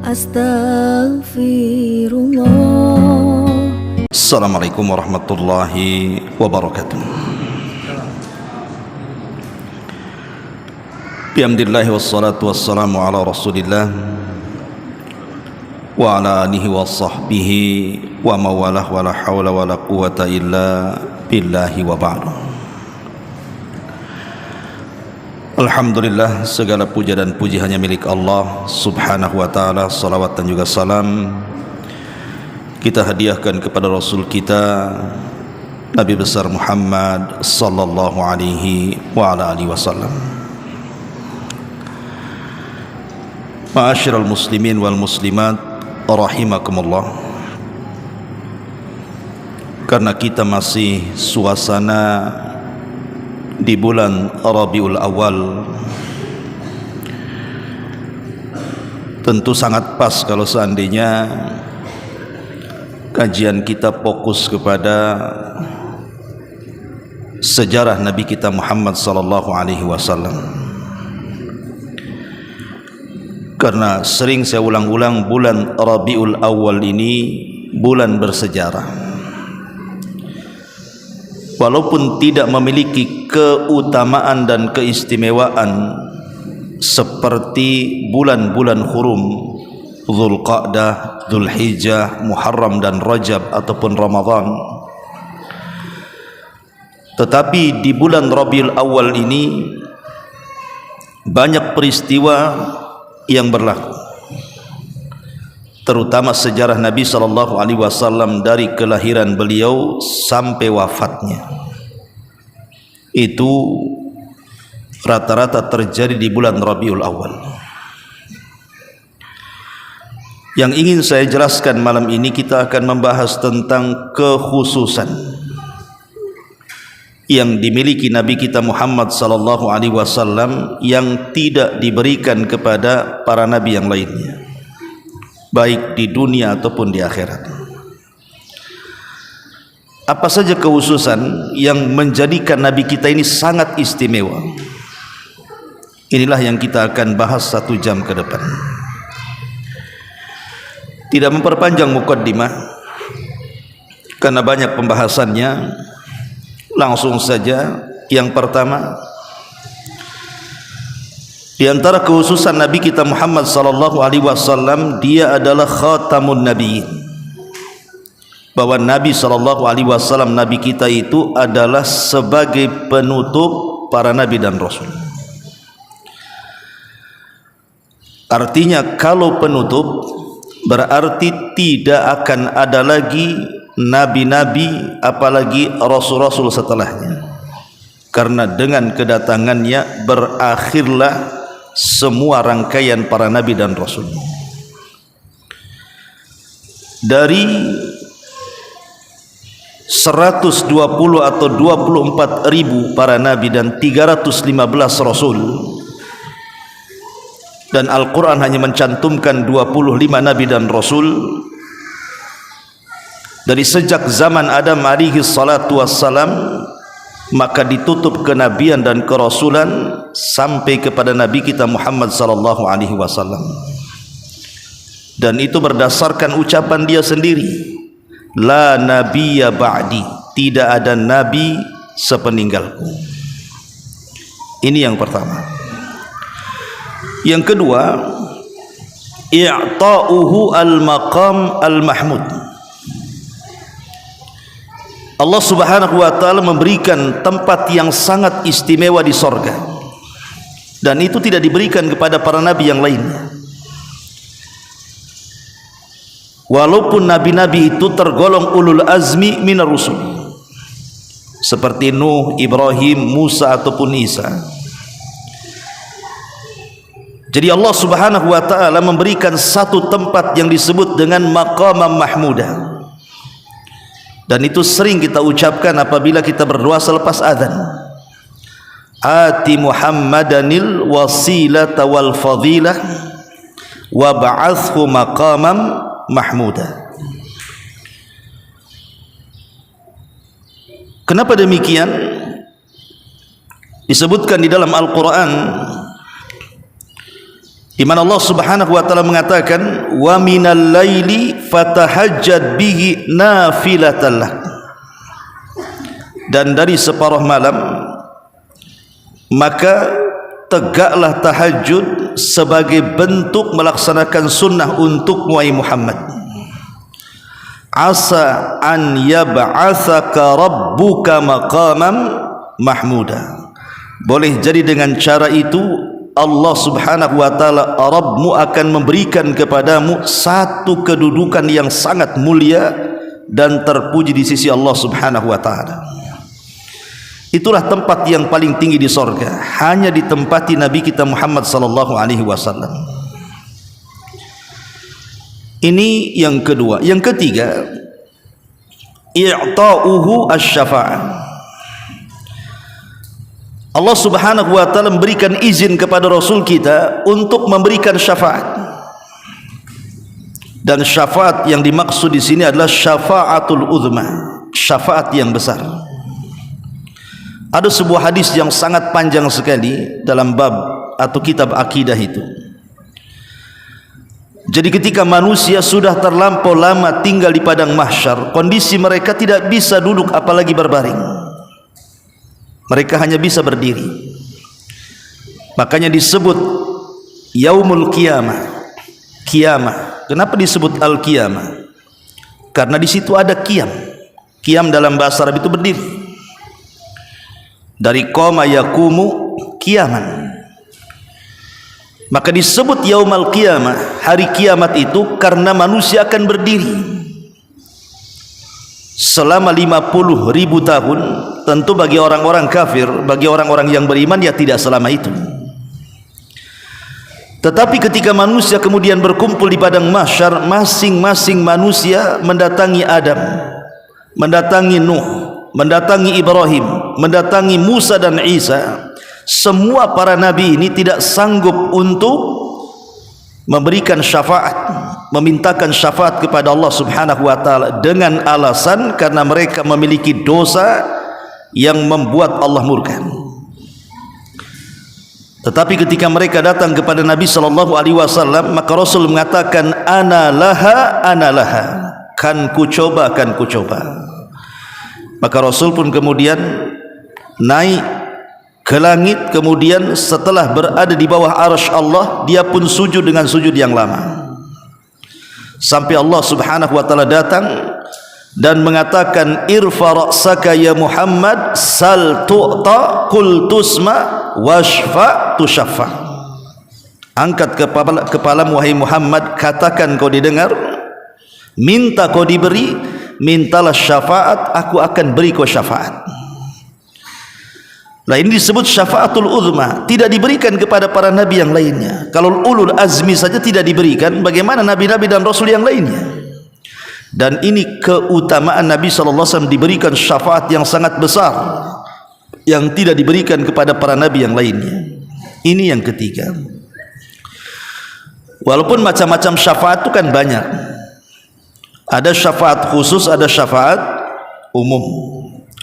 Astaghfirullah. Assalamualaikum warahmatullahi wabarakatuh. Bihamdillahi wassalatu wassalamu ala rasulillah wa ala alihi wa sahbihi wa mawalah wa la hawla wa la quwata illa billahi wa ba'du. Alhamdulillah, segala puja dan puji hanya milik Allah subhanahu wa ta'ala. Salawat dan juga salam kita hadiahkan kepada Rasul kita Nabi besar Muhammad sallallahu alaihi wa ala alihi wasallam. Ma'asyiral muslimin wal muslimat rahimakumullah. Karena kita masih suasana di bulan Rabiul Awal, tentu sangat pas kalau seandainya kajian kita fokus kepada sejarah Nabi kita Muhammad sallallahu alaihi wasallam. Karena sering saya ulang-ulang, bulan Rabiul Awal ini bulan bersejarah. Walaupun tidak memiliki keutamaan dan keistimewaan seperti bulan-bulan hurum Dzulqa'dah, Dzulhijjah, Muharram dan Rajab ataupun Ramadan, tetapi di bulan Rabiul Awal ini banyak peristiwa yang berlaku, terutama sejarah Nabi SAW dari kelahiran beliau sampai wafatnya. Itu rata-rata terjadi di bulan Rabiul Awal. Yang ingin saya jelaskan malam ini, kita akan membahas tentang kekhususan yang dimiliki Nabi kita Muhammad SAW yang tidak diberikan kepada para nabi yang lainnya, baik di dunia ataupun di akhirat. Apa saja kekhususan yang menjadikan Nabi kita ini sangat istimewa? Inilah yang kita akan bahas 1 jam ke depan. Tidak memperpanjang mukaddimah karena banyak pembahasannya, langsung saja. Yang pertama, di antara kekhususan Nabi kita Muhammad SAW, dia adalah khatamun nabiyyin. Bahwa Nabi SAW, Nabi kita itu adalah sebagai penutup para nabi dan rasul. Artinya kalau penutup berarti tidak akan ada lagi nabi-nabi apalagi rasul-rasul setelahnya. Karena dengan kedatangannya berakhirlah semua rangkaian para nabi dan rasul. Dari 120 atau 24 ribu para nabi dan 315 rasul, dan Al-Quran hanya mencantumkan 25 nabi dan rasul, dari sejak zaman Adam alaihi salatu wassalam, maka ditutup kenabian dan kerasulan sampai kepada Nabi kita Muhammad sallallahu alaihi wasallam. Dan itu berdasarkan ucapan dia sendiri, la nabiyya ba'di, tidak ada nabi sepeninggalku. Ini yang pertama. Yang kedua, i'ta'uhu al-maqam al-mahmud. Allah subhanahu wa ta'ala memberikan tempat yang sangat istimewa di sorga, dan itu tidak diberikan kepada para nabi yang lainnya. Walaupun nabi-nabi itu tergolong ulul azmi minar rusul, seperti Nuh, Ibrahim, Musa ataupun Isa. Jadi Allah subhanahu wa ta'ala memberikan satu tempat yang disebut dengan maqamam mahmudah, dan itu sering kita ucapkan apabila kita berdoa selepas azan. Ati Muhammadanil wasilata wal fadilah wa ba'athhu maqamam mahmuda. Kenapa demikian? Disebutkan di dalam Al-Quran, di mana Allah Subhanahu wa taala mengatakan wa minal laili fatahajjad bihi nafilatan lak, dan dari separuh malam maka tegaklah tahajud sebagai bentuk melaksanakan sunnah untuk wahai Muhammad. Asa an yab'atsaka rabbuka maqaman mahmuda, boleh jadi dengan cara itu Allah Subhanahu wa taala Rabbmu akan memberikan kepadamu satu kedudukan yang sangat mulia dan terpuji di sisi Allah Subhanahu wa taala. Itulah tempat yang paling tinggi di sorga, hanya ditempati Nabi kita Muhammad sallallahu alaihi wasallam. Ini yang kedua. Yang ketiga, i'ta'uhu asy-syafa'ah. Allah Subhanahu wa taala memberikan izin kepada Rasul kita untuk memberikan syafaat. Dan syafaat yang dimaksud di sini adalah syafaatul uzma, syafaat yang besar. Ada sebuah hadis yang sangat panjang sekali dalam bab atau kitab akidah itu. Jadi ketika manusia sudah terlampau lama tinggal di padang mahsyar, kondisi mereka tidak bisa duduk apalagi berbaring. Mereka hanya bisa berdiri. Makanya disebut yaumul qiyamah, kiamah. Kenapa disebut al-qiyamah? Karena di situ ada qiyam. Qiyam dalam bahasa Arab itu berdiri. Dari qama yaqumu qiyaman. Maka disebut yaumul qiyamah, hari kiamat itu, karena manusia akan berdiri selama 50.000 tahun. Tentu bagi orang-orang kafir, bagi orang-orang yang beriman, ya tidak selama itu. Tetapi ketika manusia kemudian berkumpul di padang mahsyar, masing-masing manusia mendatangi Adam, mendatangi Nuh, mendatangi Ibrahim, mendatangi Musa dan Isa. Semua para nabi ini tidak sanggup untuk memberikan syafaat, memintakan syafaat kepada Allah Subhanahu wa taala, dengan alasan karena mereka memiliki dosa yang membuat Allah murka. Tetapi ketika mereka datang kepada Nabi sallallahu alaihi wasallam, maka Rasul mengatakan ana laha, kan ku coba. Maka Rasul pun kemudian naik ke langit, kemudian setelah berada di bawah arsy Allah, dia pun sujud dengan sujud yang lama, sampai Allah Subhanahu wa taala datang dan mengatakan irfa ra'saka ya Muhammad sal tu'ta qul tusma washfa tushaffa. Angkat kepalamu wahai Muhammad, katakan kau didengar, minta kau diberi, mintalah syafaat, aku akan beri kau syafaat. Nah, ini disebut syafaatul uzma, tidak diberikan kepada para nabi yang lainnya. Kalau ulul azmi saja tidak diberikan, bagaimana nabi-nabi dan rasul yang lainnya? Dan ini keutamaan Nabi SAW, diberikan syafaat yang sangat besar yang tidak diberikan kepada para nabi yang lainnya. Ini yang ketiga. Walaupun macam-macam syafaat itu kan banyak. Ada syafaat khusus, ada syafaat umum.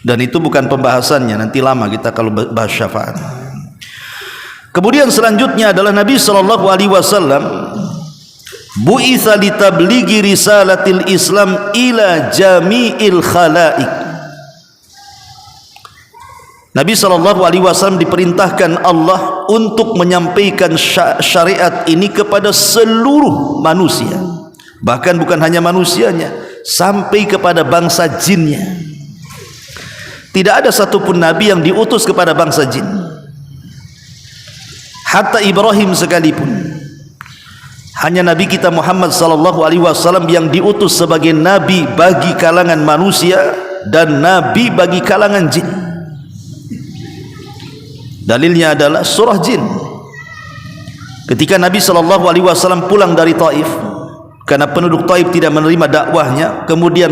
Dan itu bukan pembahasannya, nanti lama kita kalau bahas syafaat. Kemudian selanjutnya adalah Nabi sallallahu alaihi wasallam bu'itsa litablighi risalatil Islam ila jami'il khalaik. Nabi sallallahu alaihi wasallam diperintahkan Allah untuk menyampaikan syariat ini kepada seluruh manusia. Bahkan bukan hanya manusianya, sampai kepada bangsa jinnya. Tidak ada satupun nabi yang diutus kepada bangsa jin. Hatta Ibrahim sekalipun, hanya Nabi kita Muhammad sallallahu alaihi wasallam yang diutus sebagai nabi bagi kalangan manusia dan nabi bagi kalangan jin. Dalilnya adalah surah Jin. Ketika Nabi sallallahu alaihi wasallam pulang dari Taif, karena penduduk Taif tidak menerima dakwahnya, kemudian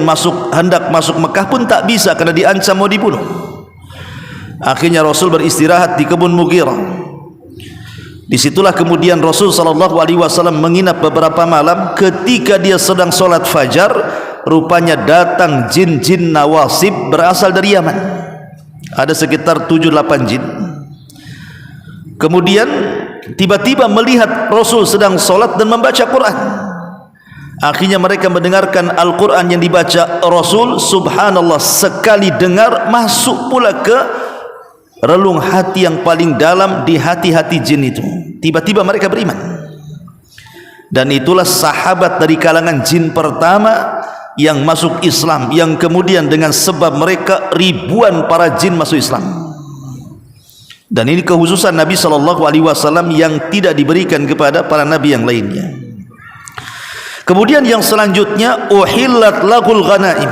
hendak masuk Mekah pun tak bisa karena diancam mau dibunuh. Akhirnya Rasul beristirahat di kebun Mughirah. Disitulah kemudian Rasul sallallahu alaihi wasallam menginap beberapa malam. Ketika dia sedang solat fajar, rupanya datang jin-jin nawasib berasal dari Yaman. Ada sekitar 7-8 jin. Kemudian tiba-tiba melihat Rasul sedang solat dan membaca Quran. Akhirnya mereka mendengarkan Al-Quran yang dibaca Rasul. Subhanallah, sekali dengar masuk pula ke relung hati yang paling dalam di hati-hati jin itu. Tiba-tiba mereka beriman. Dan itulah sahabat dari kalangan jin pertama yang masuk Islam, yang kemudian dengan sebab mereka ribuan para jin masuk Islam. Dan ini kekhususan Nabi SAW yang tidak diberikan kepada para nabi yang lainnya. Kemudian yang selanjutnya, uhillat lahul ghanaim,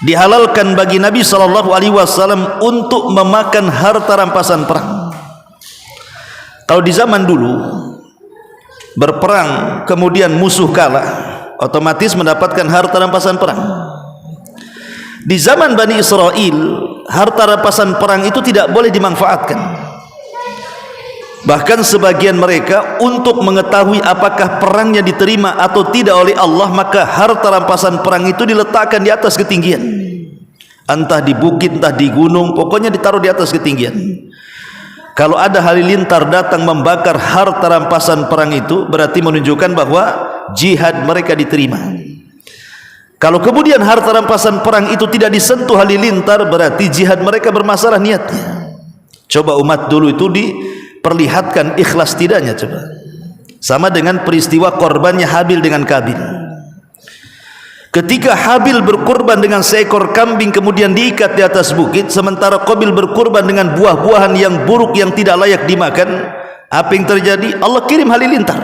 dihalalkan bagi Nabi SAW untuk memakan harta rampasan perang. Kalau di zaman dulu berperang kemudian musuh kalah, otomatis mendapatkan harta rampasan perang. Di zaman Bani Israel, harta rampasan perang itu tidak boleh dimanfaatkan. Bahkan sebagian mereka untuk mengetahui apakah perangnya diterima atau tidak oleh Allah, maka harta rampasan perang itu diletakkan di atas ketinggian, entah di bukit, entah di gunung, pokoknya ditaruh di atas ketinggian. Kalau ada halilintar datang membakar harta rampasan perang itu, berarti menunjukkan bahwa jihad mereka diterima. Kalau kemudian harta rampasan perang itu tidak disentuh halilintar, berarti jihad mereka bermasalah niatnya. Coba umat dulu itu diperlihatkan ikhlas tidaknya, coba. Sama dengan peristiwa korbannya Habil dengan Kabil. Ketika Habil berkorban dengan seekor kambing kemudian diikat di atas bukit, sementara Qabil berkorban dengan buah-buahan yang buruk yang tidak layak dimakan, apa yang terjadi? Allah kirim halilintar,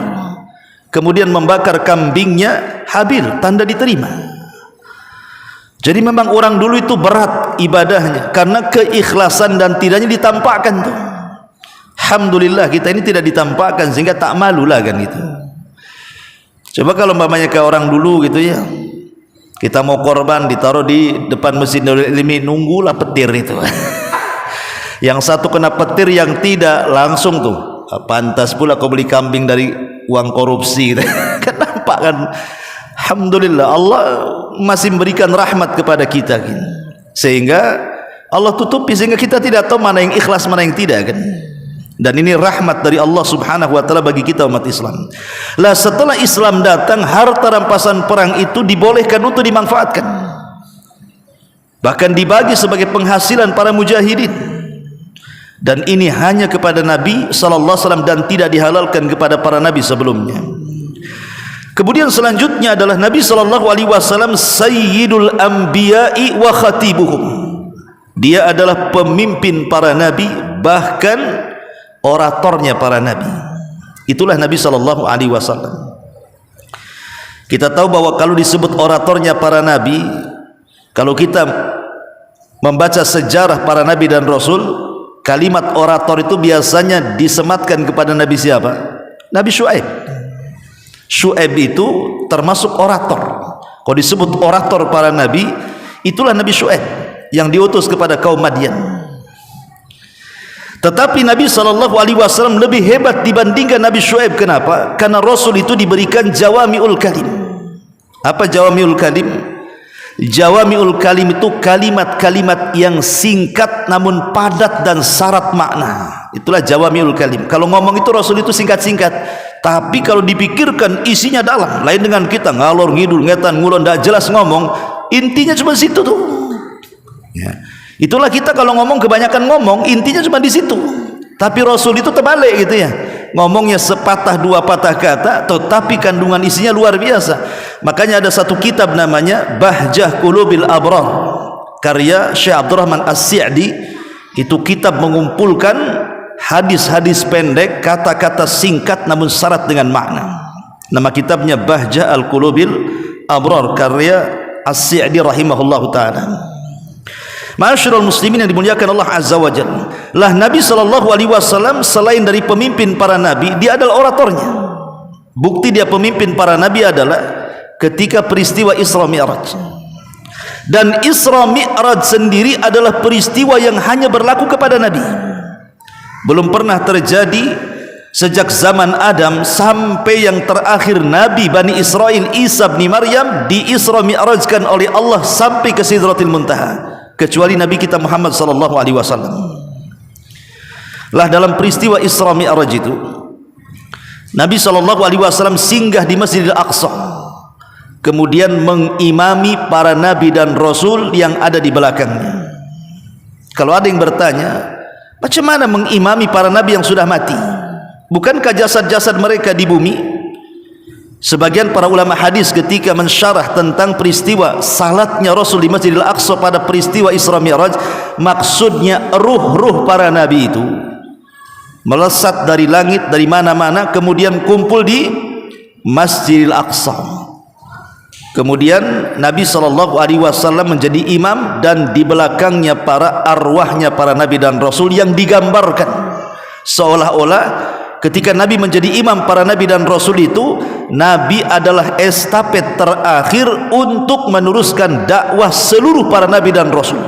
kemudian membakar kambingnya Habil, tanda diterima. Jadi memang orang dulu itu berat ibadahnya karena keikhlasan dan tidaknya ditampakkan tuh. Alhamdulillah kita ini tidak ditampakkan sehingga tak malulah kan gitu. Coba kalau umpamanya ke orang dulu gitu ya, kita mau korban ditaruh di depan Masjid Nurul Ilmi, nunggulah petir itu. Yang satu kena petir, yang tidak langsung tuh, pantas pula kau beli kambing dari uang korupsi. Kan nampak kan? Alhamdulillah Allah masih memberikan rahmat kepada kita, sehingga Allah tutupi sehingga kita tidak tahu mana yang ikhlas mana yang tidak kan. Dan ini rahmat dari Allah Subhanahu wa taala bagi kita umat Islam. Lah setelah Islam datang, harta rampasan perang itu dibolehkan untuk dimanfaatkan, bahkan dibagi sebagai penghasilan para mujahidin. Dan ini hanya kepada Nabi sallallahu alaihi wasallam dan tidak dihalalkan kepada para nabi sebelumnya. Kemudian selanjutnya adalah Nabi sallallahu alaihi wasallam sayyidul anbiya'i wa khatibuhum. Dia adalah pemimpin para nabi, bahkan oratornya para nabi. Itulah Nabi sallallahu alaihi wasallam. Kita tahu bahwa kalau disebut oratornya para nabi, kalau kita membaca sejarah para nabi dan rasul, kalimat orator itu biasanya disematkan kepada Nabi siapa? Nabi Syuaib. Syuaib itu termasuk orator. Kalau disebut orator para nabi, itulah Nabi Syuaib yang diutus kepada kaum Madian. Tetapi Nabi SAW lebih hebat dibandingkan Nabi Syuaib. Kenapa? Karena Rasul itu diberikan jawami'ul kalim. Apa jawami'ul kalim? Jawami'ul kalim itu kalimat-kalimat yang singkat namun padat dan syarat makna. Itulah jawami'ul kalim. Kalau ngomong itu Rasul itu singkat-singkat, tapi kalau dipikirkan isinya dalam. Lain dengan kita ngalor ngidul, ngetan ngulon, tidak jelas ngomong, intinya cuma situ tuh ya. Itulah kita kalau ngomong kebanyakan ngomong, intinya cuma di situ. Tapi Rasul itu terbalik gitu ya. Ngomongnya sepatah dua patah kata, tetapi kandungan isinya luar biasa. Makanya ada satu kitab namanya Bahjah Qulubil Abrar, karya Syekh Abdurrahman As-Sa'di. Itu kitab mengumpulkan hadis-hadis pendek, kata-kata singkat namun syarat dengan makna. Nama kitabnya Bahjah Al-Qulubil Abrar, karya As-Sa'di rahimahullahu ta'ala. Ma'asyiral muslimin yang dimuliakan Allah Azza wa Jalla, lah Nabi SAW selain dari pemimpin para nabi, dia adalah oratornya. Bukti dia pemimpin para nabi adalah ketika peristiwa Isra Mi'raj. Dan Isra Mi'raj sendiri adalah peristiwa yang hanya berlaku kepada Nabi. Belum pernah terjadi sejak zaman Adam sampai yang terakhir Nabi Bani Israel Isa bin Maryam di Isra Mi'rajkan oleh Allah sampai ke Sidratil Muntaha, kecuali Nabi kita Muhammad sallallahu alaihi wasallam. Lah dalam peristiwa Isra Mi'raj itu Nabi SAW singgah di Masjidil Aqsa, kemudian mengimami para nabi dan rasul yang ada di belakangnya. Kalau ada yang bertanya, macam mana mengimami para nabi yang sudah mati? Bukankah jasad-jasad mereka di bumi? Sebagian para ulama hadis ketika mensyarah tentang peristiwa salatnya Rasul di Masjidil Aqsa pada peristiwa Isra Mi'raj, maksudnya ruh-ruh para nabi itu melesat dari langit, dari mana-mana, kemudian kumpul di Masjidil Aqsa. Kemudian Nabi SAW menjadi imam, dan di belakangnya para arwahnya para nabi dan rasul yang digambarkan seolah-olah ketika Nabi menjadi imam para nabi dan rasul itu, Nabi adalah estafet terakhir untuk meneruskan dakwah seluruh para nabi dan rasul.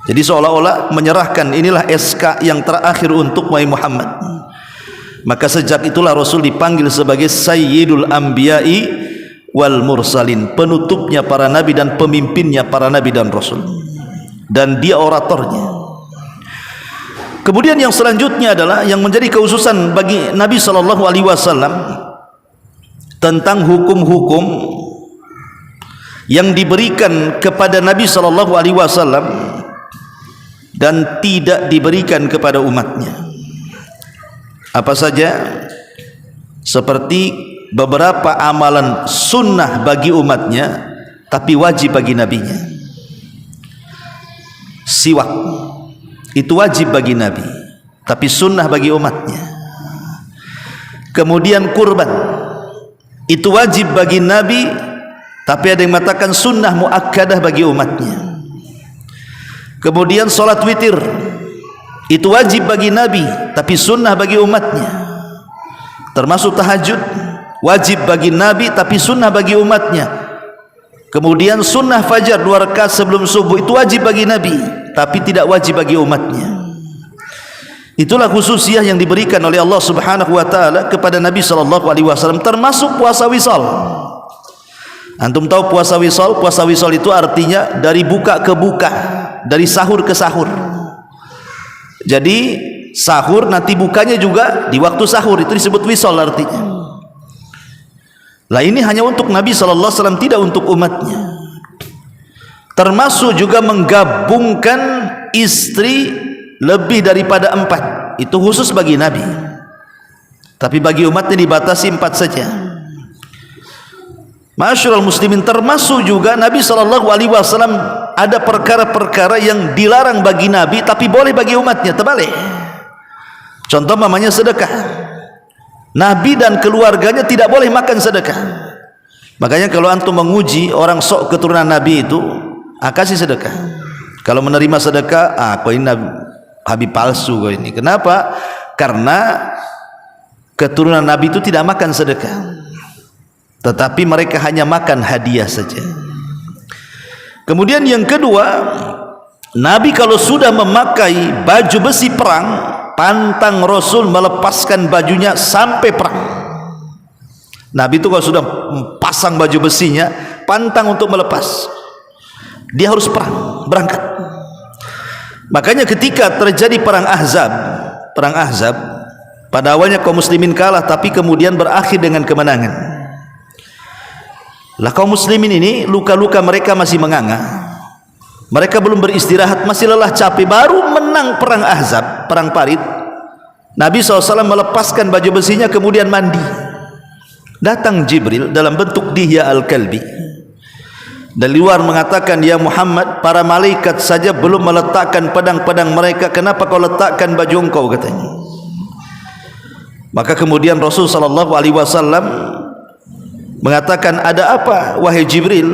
Jadi seolah-olah menyerahkan, inilah SK yang terakhir untuk Muhammad. Maka sejak itulah Rasul dipanggil sebagai Sayyidul Anbiya'i wal Mursalin, penutupnya para nabi dan pemimpinnya para nabi dan rasul, dan dia oratornya. Kemudian yang selanjutnya adalah yang menjadi kekhususan bagi Nabi SAW tentang hukum-hukum yang diberikan kepada Nabi SAW dan tidak diberikan kepada umatnya. Apa saja? Seperti beberapa amalan sunnah bagi umatnya tapi wajib bagi nabinya. Siwak itu wajib bagi nabi tapi sunnah bagi umatnya. Kemudian kurban itu wajib bagi nabi tapi ada yang mengatakan sunnah muakkadah bagi umatnya. Kemudian solat witir itu wajib bagi nabi tapi sunnah bagi umatnya. Termasuk tahajud wajib bagi nabi tapi sunnah bagi umatnya. Kemudian sunnah fajar 2 rakaat sebelum subuh itu wajib bagi nabi tapi tidak wajib bagi umatnya. Itulah khususiyah yang diberikan oleh Allah Subhanahu wa taala kepada Nabi SAW, termasuk puasa wisal. Antum tahu puasa wisal? Puasa wisal itu artinya dari buka ke buka, dari sahur ke sahur. Jadi sahur nanti bukanya juga di waktu sahur, itu disebut wisal artinya. Lah ini hanya untuk Nabi SAW, tidak untuk umatnya. Termasuk juga menggabungkan istri lebih daripada 4, itu khusus bagi Nabi. Tapi bagi umatnya dibatasi 4 saja. Ma'asyiral muslimin, termasuk juga Nabi SAW ada perkara-perkara yang dilarang bagi Nabi tapi boleh bagi umatnya, terbalik. Contoh namanya sedekah. Nabi dan keluarganya tidak boleh makan sedekah. Makanya kalau antum menguji orang sok keturunan Nabi itu, kasih sedekah. Kalau menerima sedekah, kau ini Habib palsu kau ini. Kenapa? Karena keturunan Nabi itu tidak makan sedekah, tetapi mereka hanya makan hadiah saja. Kemudian yang kedua, Nabi kalau sudah memakai baju besi perang, pantang Rasul melepaskan bajunya sampai perang. Nabi itu kalau sudah pasang baju besinya, pantang untuk melepas. Dia harus perang, berangkat. Makanya ketika terjadi perang Ahzab, pada awalnya kaum muslimin kalah tapi kemudian berakhir dengan kemenangan. Lah kaum muslimin ini luka-luka mereka masih menganga. Mereka belum beristirahat, masih lelah capek, baru menang perang Ahzab, perang Parit. Nabi SAW melepaskan baju besinya kemudian mandi. Datang Jibril dalam bentuk Dihya al-Kalbi. Dari luar mengatakan, ya Muhammad, para malaikat saja belum meletakkan pedang-pedang mereka, kenapa kau letakkan baju engkau, katanya. Maka kemudian Rasul SAW mengatakan, ada apa wahai Jibril?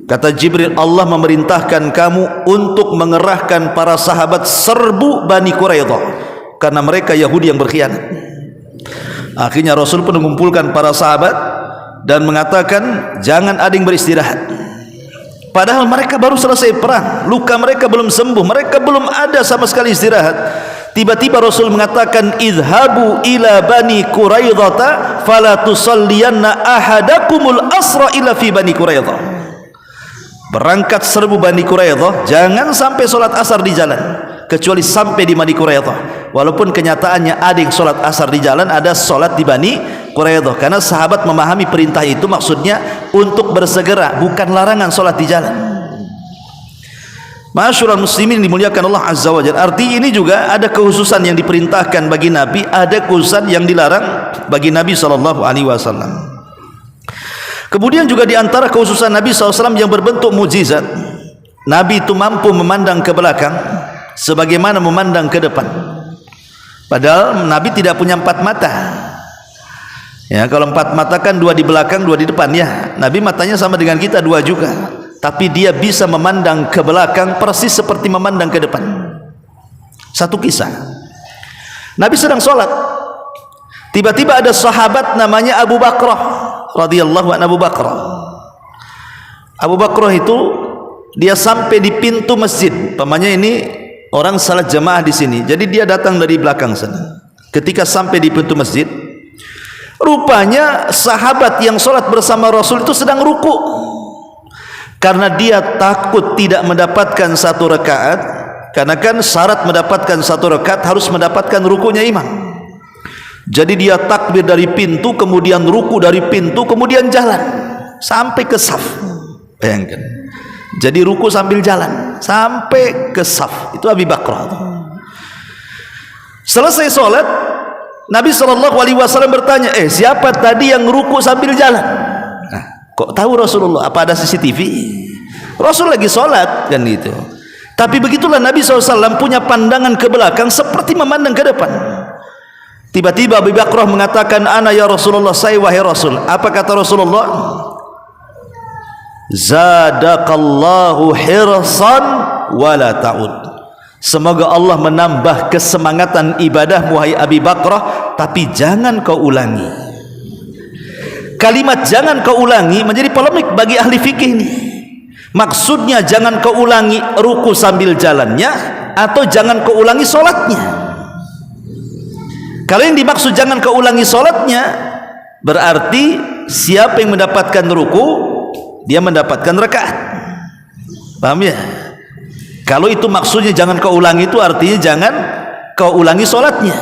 Kata Jibril, Allah memerintahkan kamu untuk mengerahkan para sahabat serbu Bani Quraidah karena mereka Yahudi yang berkhianat. Akhirnya Rasul pun mengumpulkan para sahabat dan mengatakan, jangan ada yang beristirahat. Padahal mereka baru selesai perang, luka mereka belum sembuh, mereka belum ada sama sekali istirahat. Tiba-tiba Rasul mengatakan, idhabu ila Bani Quraidah fala tusalliyanna ahadakumul asra ila fi Bani Quraidah. Berangkat serbu Bani Quraidah, jangan sampai solat asar di jalan, kecuali sampai di Bani Quraidah. Walaupun kenyataannya ada yang sholat asar di jalan, ada sholat di Bani Quraidah, karena sahabat memahami perintah itu maksudnya untuk bersegera, bukan larangan sholat di jalan. Ma'asyiral muslimin dimuliakan Allah Azza wa Jalla. Arti ini juga ada kekhususan yang diperintahkan bagi Nabi, ada kekhususan yang dilarang bagi Nabi sallallahu alaihi wasallam. Kemudian juga di antara kekhususan Nabi SAW yang berbentuk mukjizat, Nabi itu mampu memandang ke belakang sebagaimana memandang ke depan. Padahal Nabi tidak punya 4 mata. Ya, kalau 4 mata kan 2 di belakang, 2 di depan ya. Nabi matanya sama dengan kita 2 juga. Tapi dia bisa memandang ke belakang persis seperti memandang ke depan. Satu kisah. Nabi sedang sholat. Tiba-tiba ada sahabat namanya Abu Bakrah radhiyallahu anhu. Abu Bakrah itu dia sampai di pintu masjid. Pamannya ini orang salat jamaah di sini. Jadi dia datang dari belakang sana. Ketika sampai di pintu masjid, rupanya sahabat yang sholat bersama Rasul itu sedang ruku. Karena dia takut tidak mendapatkan 1 rakaat, karena kan syarat mendapatkan 1 rakaat harus mendapatkan rukunya imam. Jadi dia takbir dari pintu, kemudian ruku dari pintu, kemudian jalan sampai ke saf. Bayangkan. Jadi ruku sambil jalan sampai ke saf. Itu Abu Bakrah. Selesai sholat, Nabi SAW bertanya, siapa tadi yang ruku sambil jalan? Nah, kok tahu Rasulullah? Apa ada CCTV? Rasul lagi sholat kan gitu. Tapi begitulah Nabi SAW punya pandangan ke belakang seperti memandang ke depan. Tiba-tiba Abu Bakrah mengatakan, ana ya Rasulullah, saya wahai Rasul. Apa kata Rasulullah? Zadakallahu hirsan wala ta'ud. Semoga Allah menambah kesemangatan ibadah wahai Abu Bakrah, tapi jangan kau ulangi. Kalimat jangan kau ulangi menjadi polemik bagi ahli fikih ini. Maksudnya jangan kau ulangi ruku sambil jalannya, atau jangan kau ulangi sholatnya. Kalau yang dimaksud jangan kau ulangi sholatnya, berarti siapa yang mendapatkan ruku, dia mendapatkan rakaat. Paham ya? Kalau itu maksudnya jangan kau ulangi, itu artinya jangan kau ulangi sholatnya.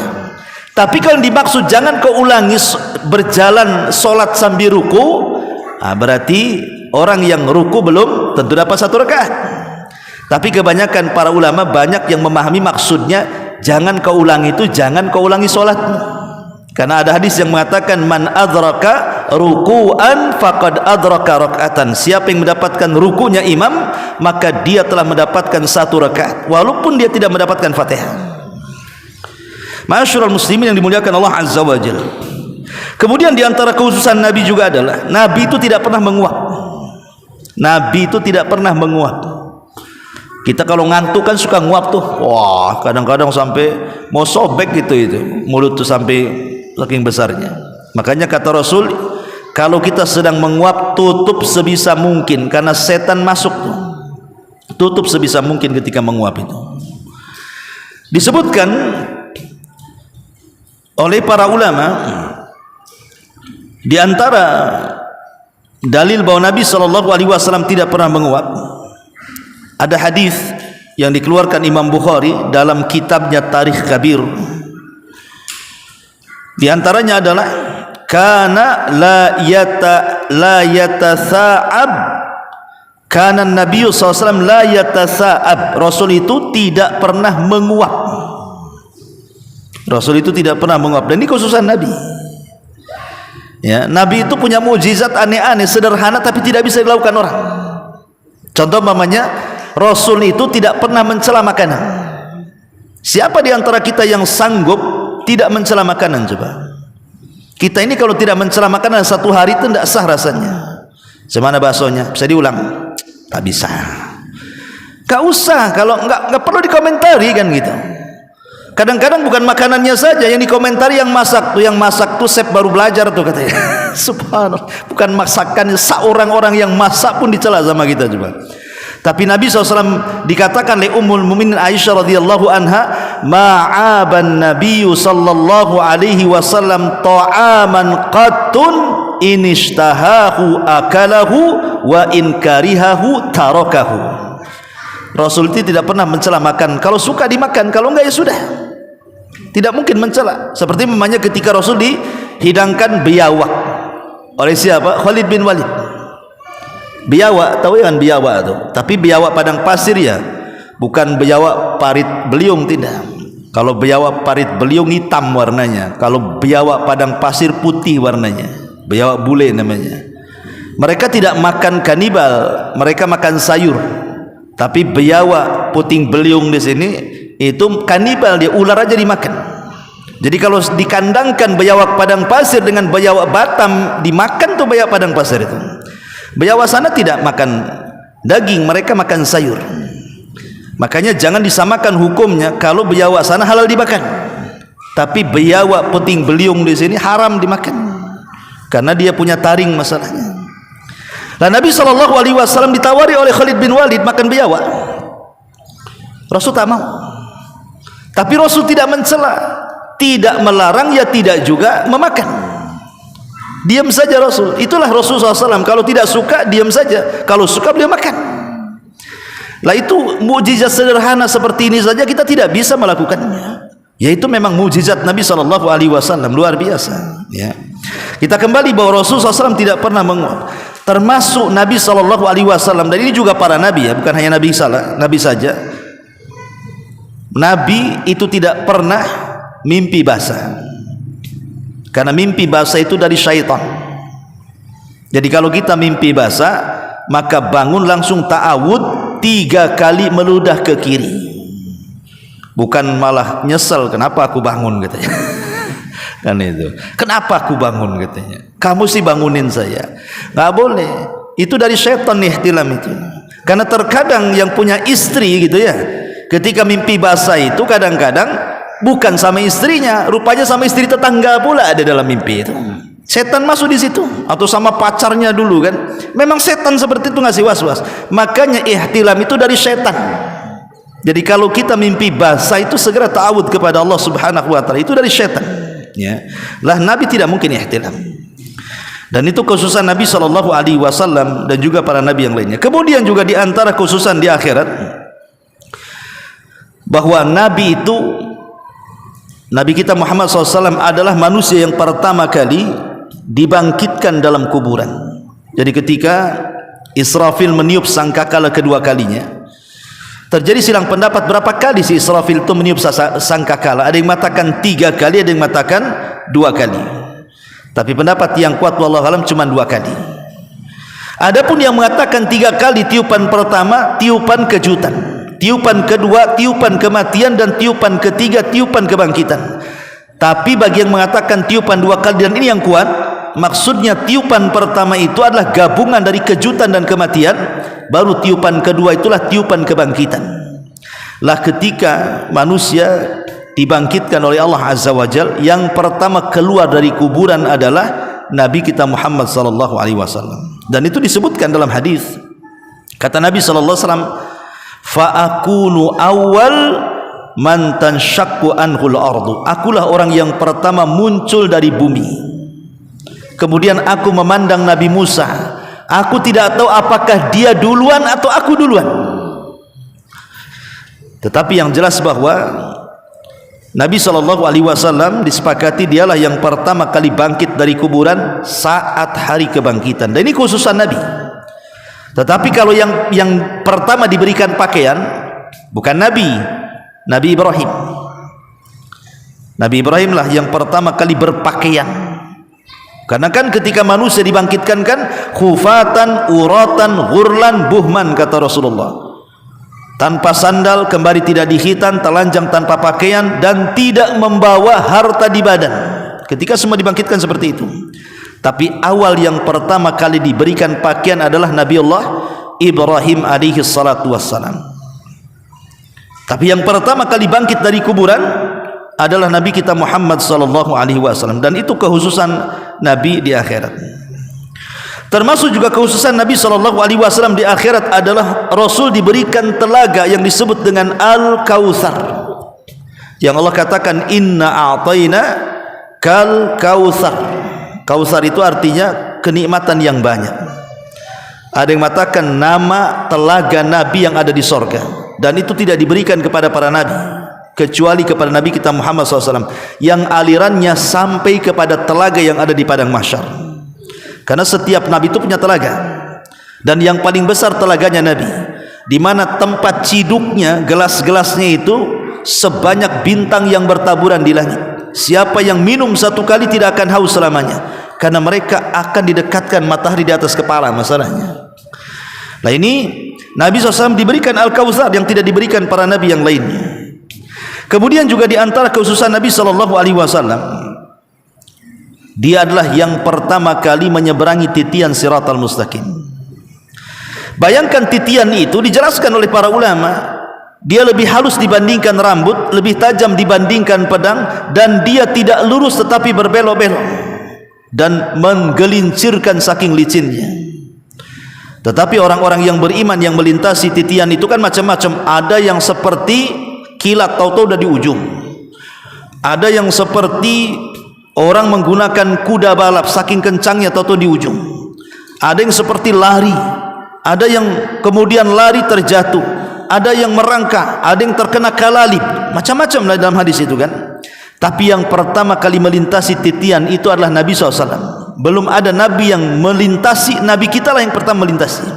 Tapi kalau yang dimaksud jangan kau ulangi berjalan sholat sambil ruku, berarti orang yang ruku belum tentu dapat 1 rakaat. Tapi kebanyakan para ulama banyak yang memahami maksudnya jangan kau ulangi itu jangan kau ulangi sholatmu. Karena ada hadis yang mengatakan man adraka ruku'an faqad adraka raka'atan. Siapa yang mendapatkan rukunya imam, maka dia telah mendapatkan 1 rakaat walaupun dia tidak mendapatkan Fatihah. Ma'asyiral muslimin yang dimuliakan Allah Azza wa Jalla. Kemudian di antara kekhususan Nabi juga adalah Nabi itu tidak pernah menguap. Nabi itu tidak pernah menguap. Kita kalau ngantuk kan suka nguap tuh. Wah, kadang-kadang sampai mau sobek gitu itu. Mulut tuh sampai saking besarnya. Makanya kata Rasul, kalau kita sedang menguap, tutup sebisa mungkin karena setan masuk tuh. Tutup sebisa mungkin ketika menguap itu. Disebutkan oleh para ulama di antara dalil bahwa Nabi SAW tidak pernah menguap, ada hadis yang dikeluarkan Imam Bukhari dalam kitabnya Tarikh Kabir. Di antaranya adalah kana la yatasa'ab. Kana Nabi SAW la yatasa'ab. Rasul itu tidak pernah menguap. Rasul itu tidak pernah menguap. Dan ini khususan Nabi. Ya, Nabi itu punya mukjizat aneh-aneh, sederhana tapi tidak bisa dilakukan orang. Contoh mamanya, Rasul itu tidak pernah mencela makanan. Siapa di antara kita yang sanggup tidak mencela makanan? Coba. Kita ini kalau tidak mencela makanan 1 hari itu tidak sah rasanya. Semana baksonya? Bisa diulang? Tak bisa. Gak usah, kalau nggak perlu dikomentari kan gitu. Kadang-kadang bukan makanannya saja yang dikomentari, yang masak tuh chef baru belajar tuh katanya. Subhanallah, bukan masakannya, seorang-orang yang masak pun dicela sama kita coba. Tapi Nabi SAW dikatakan oleh Ummul Mukminin Aisyah radhiyallahu anha, ma'aban Nabiyyu sallallahu alaihi wasallam ta'aman qattun in ishtahahu akalahu wa in karihahu tarakahu. Rasul itu tidak pernah mencela makan. Kalau suka dimakan, kalau enggak ya sudah. Tidak mungkin mencela. Seperti memangnya ketika Rasul dihidangkan biawak oleh siapa? Khalid bin Walid. Biawak, tahu kan biawak itu? Tapi biawak padang pasir ya, bukan biawak parit beliung, tidak. Kalau biawak parit beliung hitam warnanya, kalau biawak padang pasir putih warnanya. Biawak bule namanya. Mereka tidak makan kanibal, mereka makan sayur. Tapi biawak puting beliung di sini itu kanibal, dia ular aja dimakan. Jadi kalau dikandangkan biawak padang pasir dengan biawak Batam, dimakan tuh biawak padang pasir itu. Biawak sana tidak makan daging, mereka makan sayur. Makanya jangan disamakan hukumnya. Kalau biawak sana halal dimakan, tapi biawak puting beliung di sini haram dimakan, karena dia punya taring masalahnya. Nah, Nabi SAW ditawari oleh Khalid bin Walid makan biawak. Rasul tak mau. Tapi Rasul tidak mencela, tidak melarang, ya tidak juga memakan. Diam saja Rasul. Itulah Rasul SAW. Kalau tidak suka, diam saja. Kalau suka, beliau makan. Lah itu mukjizat sederhana seperti ini saja kita tidak bisa melakukannya. Yaitu memang mukjizat Nabi SAW, luar biasa. Ya. Kita kembali bahwa Rasul SAW tidak pernah menguap. Termasuk Nabi SAW, dan ini juga para Nabi ya, bukan hanya Nabi saja. Nabi itu tidak pernah mimpi basah, karena mimpi basah itu dari syaitan. Jadi kalau kita mimpi basah, maka bangun langsung ta'awud 3 kali meludah ke kiri, bukan malah nyesel kenapa aku bangun katanya. Kan itu, kenapa aku bangun katanya, kamu sih bangunin saya. Nggak boleh, itu dari syaitan ihtilam itu. Karena terkadang yang punya istri gitu ya, ketika mimpi basah itu kadang-kadang bukan sama istrinya, rupanya sama istri tetangga pula ada dalam mimpi itu. Setan masuk di situ, atau sama pacarnya dulu kan. Memang setan seperti itu ngasih was-was. Makanya ihtilam itu dari setan. Jadi kalau kita mimpi basah itu segera ta'awud kepada Allah Subhanahu wa taala, itu dari setan. Ya. Lah Nabi tidak mungkin ihtilam. Dan itu khususan Nabi SAW dan juga para nabi yang lainnya. Kemudian juga di antara khususan di akhirat, bahwa Nabi itu, Nabi kita Muhammad SAW adalah manusia yang pertama kali dibangkitkan dalam kuburan. Jadi ketika Israfil meniup sangkakala kedua kalinya, terjadi silang pendapat berapa kali si Israfil itu meniup sangkakala. Ada yang mengatakan 3 kali, ada yang mengatakan 2 kali. Tapi pendapat yang kuat wallahu alam cuma 2 kali. Adapun yang mengatakan 3 kali, tiupan pertama tiupan kejutan, tiupan kedua tiupan kematian, dan tiupan ketiga tiupan kebangkitan. Tapi bagi yang mengatakan tiupan 2 kali, dan ini yang kuat, maksudnya tiupan pertama itu adalah gabungan dari kejutan dan kematian, baru tiupan kedua itulah tiupan kebangkitan. Lah ketika manusia dibangkitkan oleh Allah Azza wa Jal, yang pertama keluar dari kuburan adalah Nabi kita Muhammad sallallahu alaihi wasallam. Dan itu disebutkan dalam hadis. Kata Nabi sallallahu alaihi wasallam, fa akunu awal man tanshaqqu anhul ardu. Akulah orang yang pertama muncul dari bumi. Kemudian aku memandang Nabi Musa. Aku tidak tahu apakah dia duluan atau aku duluan. Tetapi yang jelas bahwa Nabi SAW disepakati dialah yang pertama kali bangkit dari kuburan saat hari kebangkitan. Dan ini khususan Nabi. Tetapi kalau yang pertama diberikan pakaian bukan Nabi Ibrahim. Nabi Ibrahim lah yang pertama kali berpakaian. Karena kan ketika manusia dibangkitkan kan khufatan, uratan, ghurlan, buhman, kata Rasulullah. Tanpa sandal, kembali tidak dihitan, telanjang tanpa pakaian, dan tidak membawa harta di badan. Ketika semua dibangkitkan seperti itu. Tapi awal yang pertama kali diberikan pakaian adalah Nabi Allah Ibrahim alaihi salatu wassalam. Tapi yang pertama kali bangkit dari kuburan adalah Nabi kita Muhammad sallallahu alaihi wasallam, dan itu kekhususan Nabi di akhirat. Termasuk juga kekhususan Nabi sallallahu alaihi wasallam di akhirat adalah Rasul diberikan telaga yang disebut dengan Al-Kautsar. Yang Allah katakan inna a'tayna kal kautsar. Kautsar itu artinya kenikmatan yang banyak. Ada yang mengatakan nama telaga Nabi yang ada di sorga. dan itu tidak diberikan kepada para nabi kecuali kepada Nabi kita Muhammad SAW yang alirannya sampai kepada telaga yang ada di padang mahsyar. Karena setiap nabi itu punya telaga, dan yang paling besar telaganya Nabi, di mana tempat ciduknya, gelas-gelasnya itu sebanyak bintang yang bertaburan di langit. Siapa yang minum satu kali tidak akan haus selamanya, karena mereka akan didekatkan matahari di atas kepala masalahnya. Nah ini Nabi SAW diberikan Al-Kautsar yang tidak diberikan para nabi yang lainnya. Kemudian juga di antara kekhususan Nabi SAW, dia adalah yang pertama kali menyeberangi titian Siratal Mustaqim. Bayangkan titian itu dijelaskan oleh para ulama, dia lebih halus dibandingkan rambut, lebih tajam dibandingkan pedang, dan dia tidak lurus tetapi berbelok-belok dan menggelincirkan saking licinnya. Tetapi orang-orang yang beriman yang melintasi titian itu kan macam-macam. Ada yang seperti kilat, tahu-tahu udah di ujung. Ada yang seperti orang menggunakan kuda balap, saking kencangnya tahu-tahu di ujung. Ada yang seperti lari, ada yang kemudian lari terjatuh, ada yang merangkak, ada yang terkena kalalib, macam-macam lah dalam hadis itu kan. Tapi yang pertama kali melintasi titian itu adalah Nabi SAW. Belum ada nabi yang melintasi, nabi kita lah yang pertama melintasi.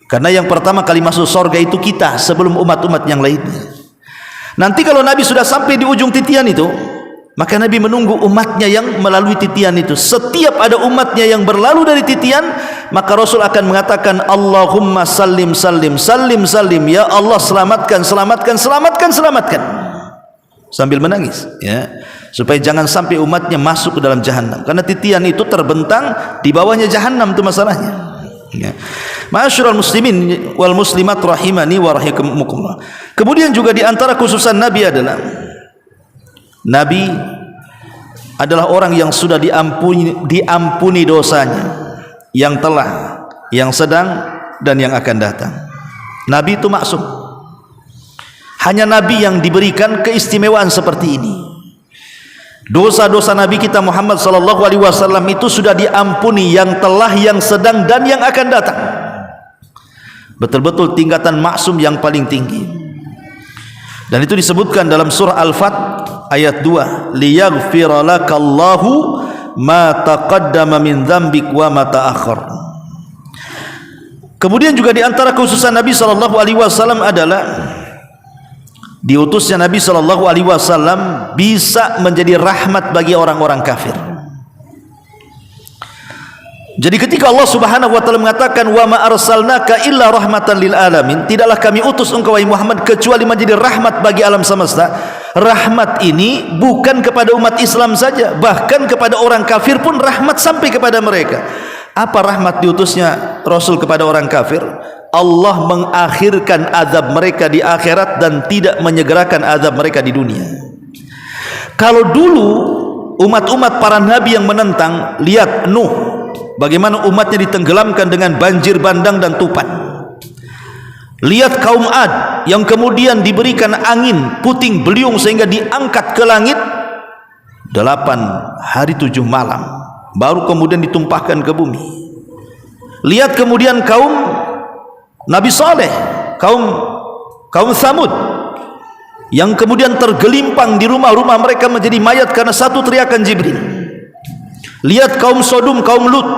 Karena yang pertama kali masuk surga itu kita sebelum umat-umat yang lainnya. Nanti kalau Nabi sudah sampai di ujung titian itu, maka Nabi menunggu umatnya yang melalui titian itu. Setiap ada umatnya yang berlalu dari titian, maka Rasul akan mengatakan Allahumma sallim sallim sallim sallim, ya Allah selamatkan selamatkan selamatkan selamatkan, sambil menangis ya, supaya jangan sampai umatnya masuk ke dalam jahanam. Karena titian itu terbentang di bawahnya jahanam, itu masalahnya ya. Ma'asyiral muslimin wal muslimat rahimani wa rahimakumullah. Kemudian juga di antara khususan Nabi adalah Nabi adalah orang yang sudah diampuni dosanya, yang telah, yang sedang, dan yang akan datang. Nabi itu maksum. Hanya Nabi yang diberikan keistimewaan seperti ini. Dosa-dosa Nabi kita Muhammad SAW itu sudah diampuni, yang telah, yang sedang, dan yang akan datang. Betul-betul tingkatan maksum yang paling tinggi. Dan itu disebutkan dalam surah Al-Fat ayat 2, liyaghfira lakallahu ma taqaddama min dzambik wa ma ta'akhkhar. Kemudian juga di antara khususan Nabi SAW adalah diutusnya Nabi SAW bisa menjadi rahmat bagi orang-orang kafir. Jadi ketika Allah Subhanahu wa taala mengatakan wa ma arsalnaka illa rahmatan lil alamin, tidaklah kami utus engkau wahai Muhammad kecuali menjadi rahmat bagi alam semesta. Rahmat ini bukan kepada umat Islam saja, bahkan kepada orang kafir pun rahmat sampai kepada mereka. Apa rahmat diutusnya Rasul kepada orang kafir? Allah mengakhirkan azab mereka di akhirat dan tidak menyegerakan azab mereka di dunia. Kalau dulu umat-umat para nabi yang menentang, lihat Nuh, bagaimana umatnya ditenggelamkan dengan banjir bandang dan tupan. Lihat kaum Ad yang kemudian diberikan angin puting beliung sehingga diangkat ke langit 8 hari 7 malam, baru kemudian ditumpahkan ke bumi. Lihat kemudian kaum Nabi Saleh, kaum Tsamud yang kemudian tergelimpang di rumah-rumah mereka menjadi mayat karena satu teriakan Jibril. Lihat kaum Sodom, kaum Lut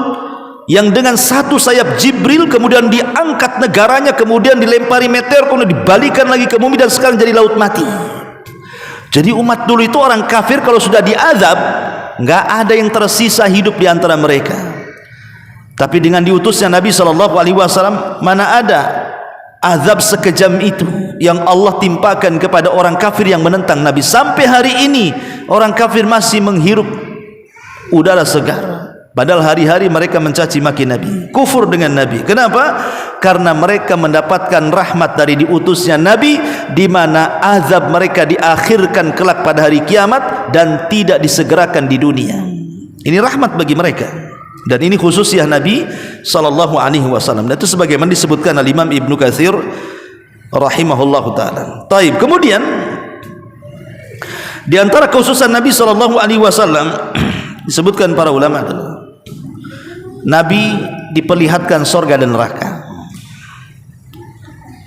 yang dengan satu sayap Jibril kemudian diangkat negaranya, kemudian dilempari meteor, kemudian dibalikan lagi ke bumi dan sekarang jadi laut mati. Jadi umat dulu itu orang kafir kalau sudah diazab nggak ada yang tersisa hidup di antara mereka. Tapi dengan diutusnya Nabi SAW, mana ada azab sekejam itu yang Allah timpakan kepada orang kafir yang menentang Nabi. Sampai hari ini orang kafir masih menghirup udara segar, padahal hari-hari mereka mencaci maki Nabi, kufur dengan Nabi. Kenapa? Karena mereka mendapatkan rahmat dari diutusnya Nabi, di mana azab mereka diakhirkan kelak pada hari kiamat dan tidak disegerakan di dunia. Ini rahmat bagi mereka. Dan ini khususnya Nabi SAW. Dan itu sebagaimana disebutkan oleh Imam Ibnu Katsir rahimahullahu taala. Taib. Kemudian di antara khususan Nabi SAW disebutkan para ulama adalah Nabi diperlihatkan surga dan neraka.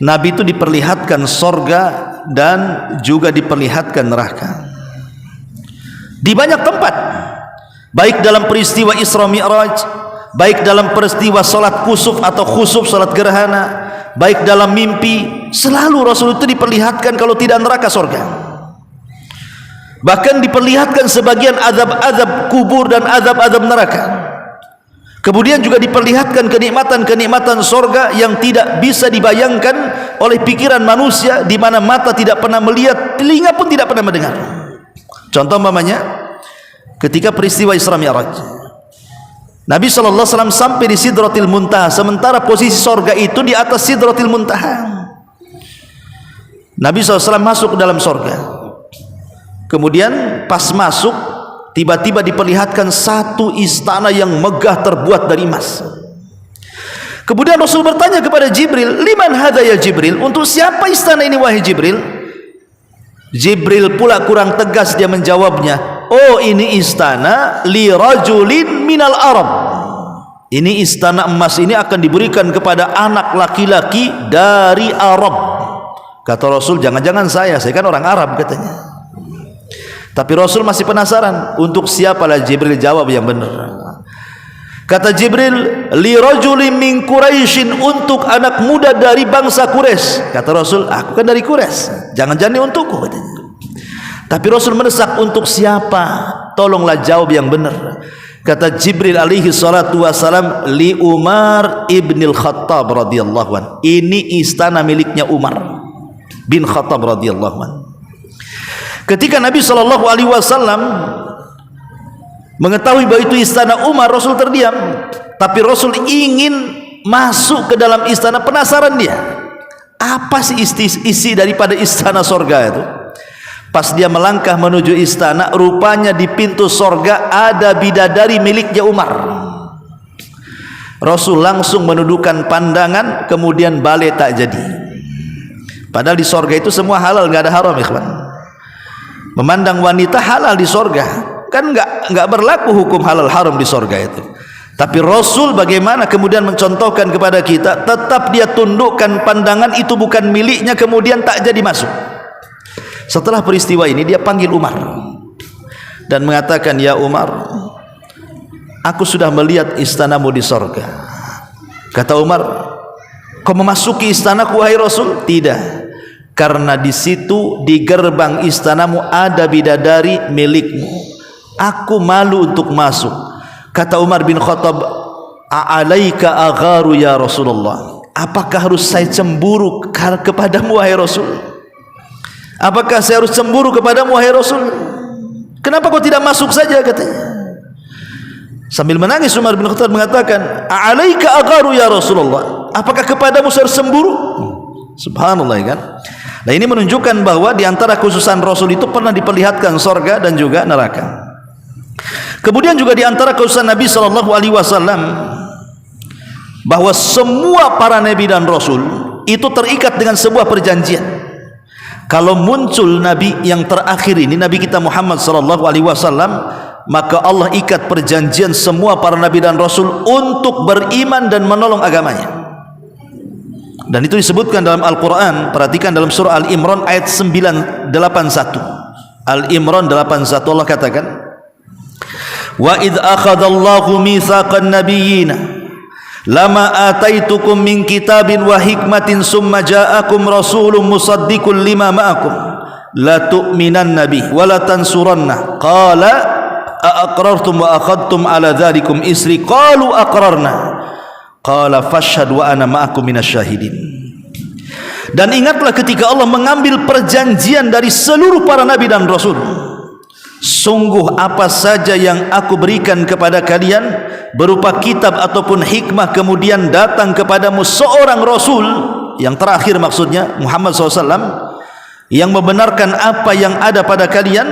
Nabi itu diperlihatkan sorga dan juga diperlihatkan neraka di banyak tempat, baik dalam peristiwa Isra Mi'raj, baik dalam peristiwa salat kusuf atau khusuf, salat gerhana, baik dalam mimpi. Selalu Rasul itu diperlihatkan kalau tidak neraka, sorga. Bahkan diperlihatkan sebagian azab-azab kubur dan azab-azab neraka. Kemudian juga diperlihatkan kenikmatan-kenikmatan sorga yang tidak bisa dibayangkan oleh pikiran manusia, di mana mata tidak pernah melihat, telinga pun tidak pernah mendengar. Contoh umpamanya ketika peristiwa Isra Mi'raj, Nabi SAW sampai di Sidratil Muntaha, sementara posisi sorga itu di atas Sidratil Muntaha. Nabi SAW masuk ke dalam sorga. Kemudian pas masuk, tiba-tiba diperlihatkan satu istana yang megah terbuat dari emas. Kemudian Rasul bertanya kepada Jibril, liman hadza ya Jibril? Untuk siapa istana ini wahai Jibril? Jibril pula kurang tegas dia menjawabnya, oh ini istana li rajulin minal Arab. Ini istana emas ini akan diberikan kepada anak laki-laki dari Arab. Kata Rasul, jangan-jangan saya kan orang Arab katanya. Tapi Rasul masih penasaran, untuk siapalah? Jibril jawab yang benar. Kata Jibril, li rajulin min Quraisyin, untuk anak muda dari bangsa Quraisy. Kata Rasul, aku kan dari Quraisy, jangan-jangan untukku katanya. Tapi Rasul mendesak, untuk siapa? Tolonglah jawab yang benar. Kata Jibril alaihi salatu wasalam, li Umar ibnil Khattab radhiyallahu anhu. Ini istana miliknya Umar bin Khattab radhiyallahu anhu. Ketika Nabi SAW mengetahui bahwa itu istana Umar, Rasul terdiam. Tapi Rasul ingin masuk ke dalam istana, penasaran dia, apa sih isi daripada istana sorga itu. Pas dia melangkah menuju istana, rupanya di pintu sorga ada bidadari miliknya Umar. Rasul langsung menundukkan pandangan, kemudian balik tak jadi. Padahal di sorga itu semua halal, nggak ada haram, ikhwan. Memandang wanita halal di sorga, kan nggak berlaku hukum halal haram di sorga itu. Tapi Rasul bagaimana kemudian mencontohkan kepada kita, tetap dia tundukkan pandangan, itu bukan miliknya, kemudian tak jadi masuk. Setelah peristiwa ini dia panggil Umar dan mengatakan, ya Umar, aku sudah melihat istanamu di sorga. Kata Umar, kau memasuki istanaku wahai Rasul? Tidak, karena di situ di gerbang istanamu ada bidadari milikmu. Aku malu untuk masuk. Kata Umar bin Khattab, a'alaika agharu ya Rasulullah? Apakah harus saya cemburu kepadamu wahai Rasul? Apakah saya harus cemburu kepadamu wahai Rasul? Kenapa kau tidak masuk saja katanya. Sambil menangis Umar bin Khattab mengatakan, a'alaika agharu ya Rasulullah? Apakah kepadamu saya harus cemburu? Subhanallah, kan? Nah, ini menunjukkan bahwa di antara khususan Rasul itu pernah diperlihatkan sorga dan juga neraka. Kemudian juga di antara khususan Nabi SAW bahwa semua para nabi dan Rasul itu terikat dengan sebuah perjanjian. Kalau muncul Nabi yang terakhir ini, Nabi kita Muhammad SAW, maka Allah ikat perjanjian semua para nabi dan Rasul untuk beriman dan menolong agamanya. Dan itu disebutkan dalam Al-Quran. Perhatikan dalam surah Al-Imran ayat 981. Al-Imran 81, Allah katakan, wa idh akhadallahu mitsaqan nabiyyina lama ataitukum min kitabin wa hikmatin summa ja'akum rasulun musaddiqun lima ma'akum la tu'minanna bihi wa la tansuranna qala aqrartum wa akhadtum ala dhalikum isri qalu aqrarna qala fashhad wa ana ma'akum minasyahidin. Dan ingatlah ketika Allah mengambil perjanjian dari seluruh para nabi dan rasul, sungguh apa saja yang aku berikan kepada kalian berupa kitab ataupun hikmah, kemudian datang kepadamu seorang rasul, yang terakhir maksudnya Muhammad SAW, yang membenarkan apa yang ada pada kalian,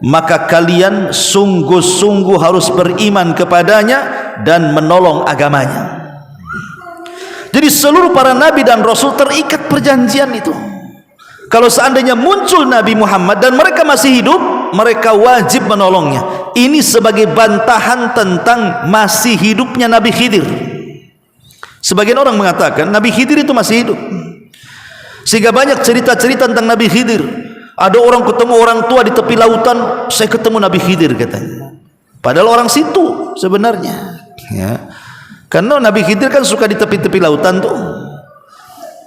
maka kalian sungguh-sungguh harus beriman kepadanya dan menolong agamanya. Jadi seluruh para nabi dan rasul terikat perjanjian itu. Kalau seandainya muncul Nabi Muhammad dan mereka masih hidup, mereka wajib menolongnya. Ini sebagai bantahan tentang masih hidupnya Nabi Khidir. Sebagian orang mengatakan Nabi Khidir itu masih hidup. Sehingga banyak cerita-cerita tentang Nabi Khidir. Ada orang ketemu orang tua di tepi lautan, saya ketemu Nabi Khidir katanya. Padahal orang situ sebenarnya. Ya. Karena Nabi Khidir kan suka di tepi-tepi lautan tuh.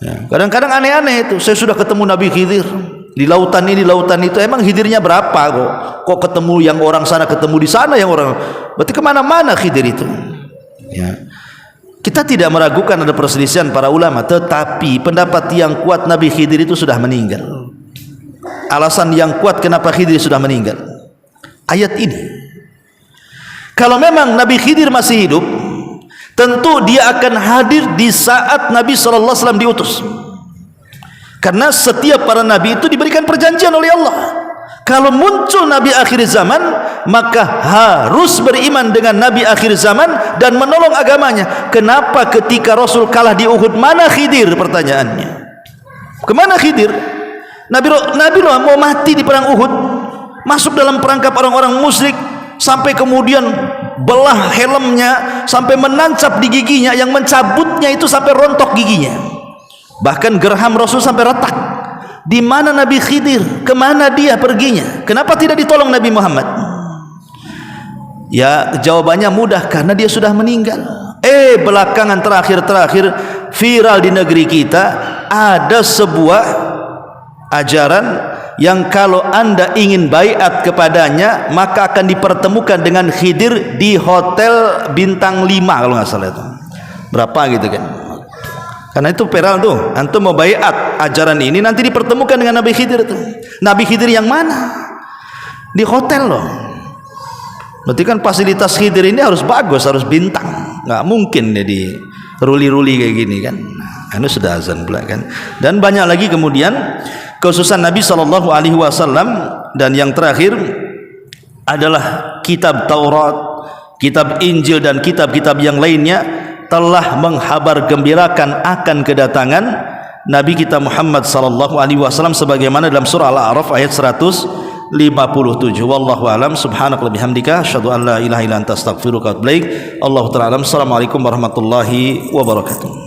Ya. Kadang-kadang aneh-aneh itu. Saya sudah ketemu Nabi Khidir di lautan ini, lautan itu. Emang Khidirnya berapa kok? Kok ketemu yang orang sana, ketemu di sana yang orang. Berarti kemana-mana Khidir itu. Ya. Kita tidak meragukan ada perselisihan para ulama, tetapi pendapat yang kuat Nabi Khidir itu sudah meninggal. Alasan yang kuat kenapa Khidir sudah meninggal, ayat ini. Kalau memang Nabi Khidir masih hidup, tentu dia akan hadir di saat Nabi SAW diutus. Karena setiap para nabi itu diberikan perjanjian oleh Allah. Kalau muncul Nabi akhir zaman, maka harus beriman dengan Nabi akhir zaman dan menolong agamanya. Kenapa ketika Rasul kalah di Uhud, mana Khidir? Pertanyaannya, kemana Khidir? Nabi mau mati di perang Uhud, masuk dalam perangkap orang-orang musyrik, sampai kemudian belah helmnya, sampai menancap di giginya, yang mencabutnya itu sampai rontok giginya. Bahkan gerham Rasul sampai retak. Di mana Nabi Khidir? Kemana dia perginya? Kenapa tidak ditolong Nabi Muhammad? Ya, jawabannya mudah, karena dia sudah meninggal. Belakangan terakhir viral di negeri kita ada sebuah ajaran yang kalau anda ingin baiat kepadanya maka akan dipertemukan dengan Khidir di hotel bintang 5 kalau nggak salah itu. Berapa gitu kan? Karena itu viral tuh, antum mau baiat ajaran ini nanti dipertemukan dengan Nabi Khidir tuh. Nabi Khidir yang mana? Di hotel loh. Berarti kan fasilitas Khidir ini harus bagus, harus bintang. Nggak mungkin dia di ruli-ruli kayak gini kan. Anu sudah azan pula kan. Dan banyak lagi kemudian khususan Nabi SAW. Dan yang terakhir adalah kitab Taurat, kitab Injil dan kitab-kitab yang lainnya telah menghabar gembirakan akan kedatangan Nabi kita Muhammad SAW sebagaimana dalam surah Al-A'raf ayat 157. Wallahu a'lam. Subhanaka wa bihamdika asyhadu an la ilaha illa anta astaghfiruka wa atubu ilaik. Allahu ta'ala alam. Assalamualaikum warahmatullahi wabarakatuh.